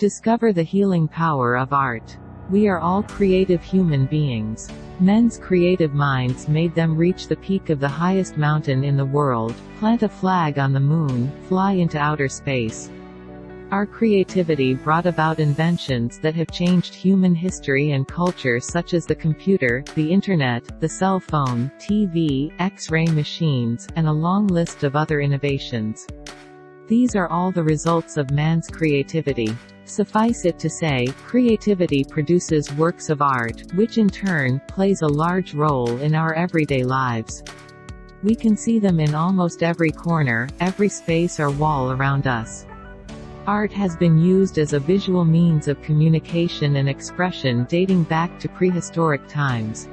Discover the healing power of art. We are all creative human beings. Men's creative minds made them reach the peak of the highest mountain in the world, plant a flag on the moon, fly into outer space. Our creativity brought about inventions that have changed human history and culture, such as the computer, the internet, the cell phone, TV, X-ray machines, and a long list of other innovations. These are all the results of man's creativity. Suffice it to say, creativity produces works of art, which in turn, plays a large role in our everyday lives. We can see them in almost every corner, every space or wall around us. Art has been used as a visual means of communication and expression dating back to prehistoric times.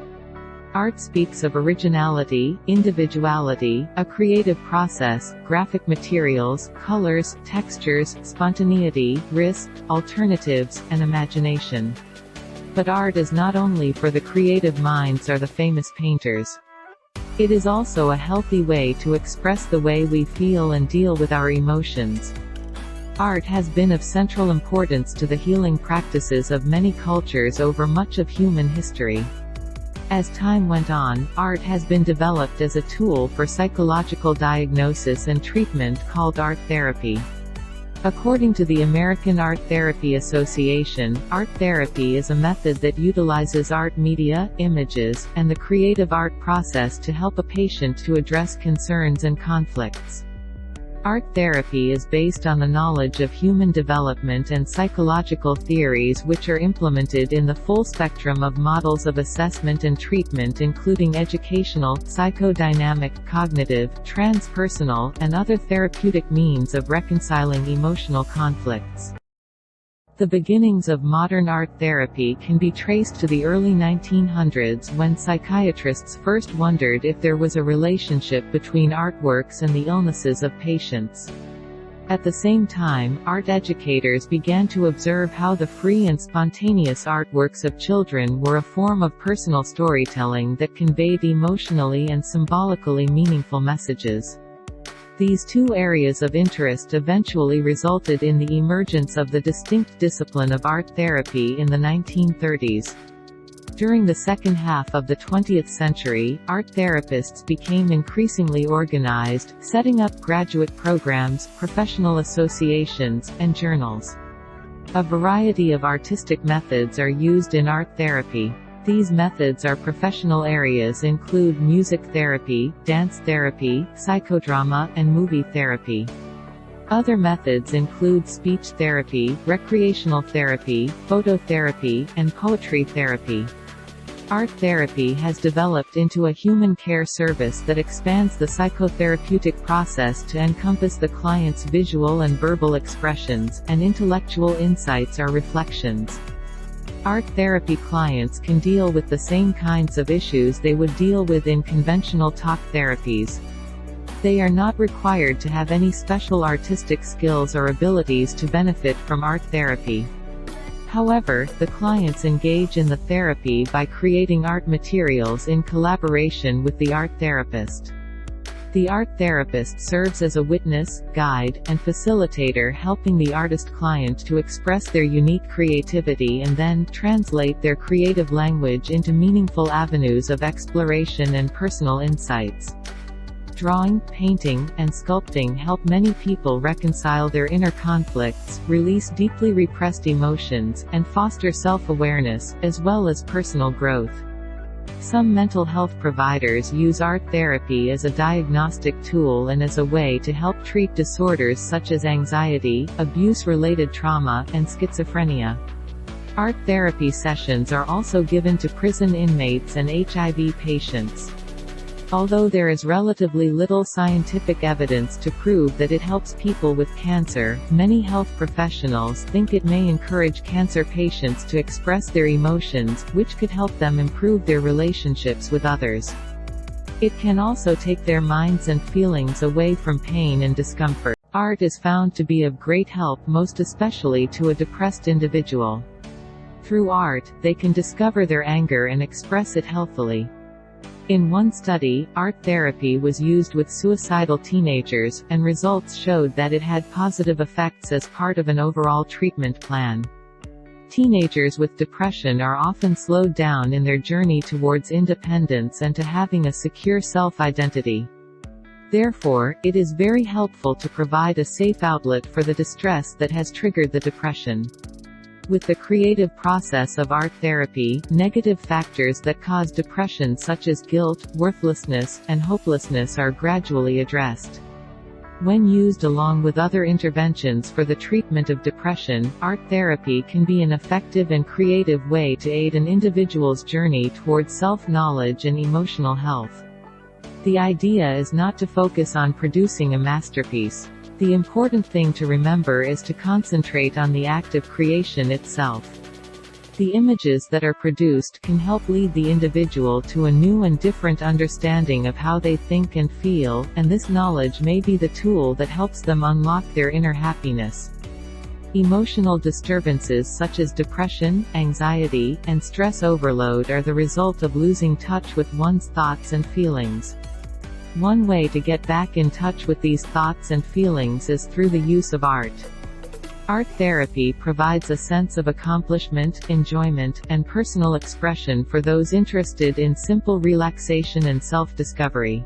Art speaks of originality, individuality, a creative process, graphic materials, colors, textures, spontaneity, risk, alternatives, and imagination. But art is not only for the creative minds or the famous painters. It is also a healthy way to express the way we feel and deal with our emotions. Art has been of central importance to the healing practices of many cultures over much of human history. As time went on, art has been developed as a tool for psychological diagnosis and treatment called art therapy. According to the American Art Therapy Association, art therapy is a method that utilizes art media, images, and the creative art process to help a patient to address concerns and conflicts. Art therapy is based on the knowledge of human development and psychological theories which are implemented in the full spectrum of models of assessment and treatment, including educational, psychodynamic, cognitive, transpersonal, and other therapeutic means of reconciling emotional conflicts. The beginnings of modern art therapy can be traced to the early 1900s, when psychiatrists first wondered if there was a relationship between artworks and the illnesses of patients. At the same time, art educators began to observe how the free and spontaneous artworks of children were a form of personal storytelling that conveyed emotionally and symbolically meaningful messages. These two areas of interest eventually resulted in the emergence of the distinct discipline of art therapy in the 1930s. During the second half of the 20th century, art therapists became increasingly organized, setting up graduate programs, professional associations, and journals. A variety of artistic methods are used in art therapy. These methods are professional areas include music therapy, dance therapy, psychodrama, and movie therapy. Other methods include speech therapy, recreational therapy, phototherapy, and poetry therapy. Art therapy has developed into a human care service that expands the psychotherapeutic process to encompass the client's visual and verbal expressions, and intellectual insights or reflections. Art therapy clients can deal with the same kinds of issues they would deal with in conventional talk therapies. They are not required to have any special artistic skills or abilities to benefit from art therapy. However, the clients engage in the therapy by creating art materials in collaboration with the art therapist. The art therapist serves as a witness, guide, and facilitator, helping the artist-client to express their unique creativity and then translate their creative language into meaningful avenues of exploration and personal insights. Drawing, painting, and sculpting help many people reconcile their inner conflicts, release deeply repressed emotions, and foster self-awareness, as well as personal growth. Some mental health providers use art therapy as a diagnostic tool and as a way to help treat disorders such as anxiety, abuse-related trauma, and schizophrenia. Art therapy sessions are also given to prison inmates and HIV patients. Although there is relatively little scientific evidence to prove that it helps people with cancer, many health professionals think it may encourage cancer patients to express their emotions, which could help them improve their relationships with others. It can also take their minds and feelings away from pain and discomfort. Art is found to be of great help, most especially to a depressed individual. Through art, they can discover their anger and express it healthily. In one study, art therapy was used with suicidal teenagers, and results showed that it had positive effects as part of an overall treatment plan. Teenagers with depression are often slowed down in their journey towards independence and to having a secure self-identity. Therefore, it is very helpful to provide a safe outlet for the distress that has triggered the depression. With the creative process of art therapy, negative factors that cause depression such as guilt, worthlessness, and hopelessness are gradually addressed. When used along with other interventions for the treatment of depression, art therapy can be an effective and creative way to aid an individual's journey towards self-knowledge and emotional health. The idea is not to focus on producing a masterpiece. The important thing to remember is to concentrate on the act of creation itself. The images that are produced can help lead the individual to a new and different understanding of how they think and feel, and this knowledge may be the tool that helps them unlock their inner happiness. Emotional disturbances such as depression, anxiety, and stress overload are the result of losing touch with one's thoughts and feelings. One way to get back in touch with these thoughts and feelings is through the use of art. Art therapy provides a sense of accomplishment, enjoyment, and personal expression for those interested in simple relaxation and self-discovery.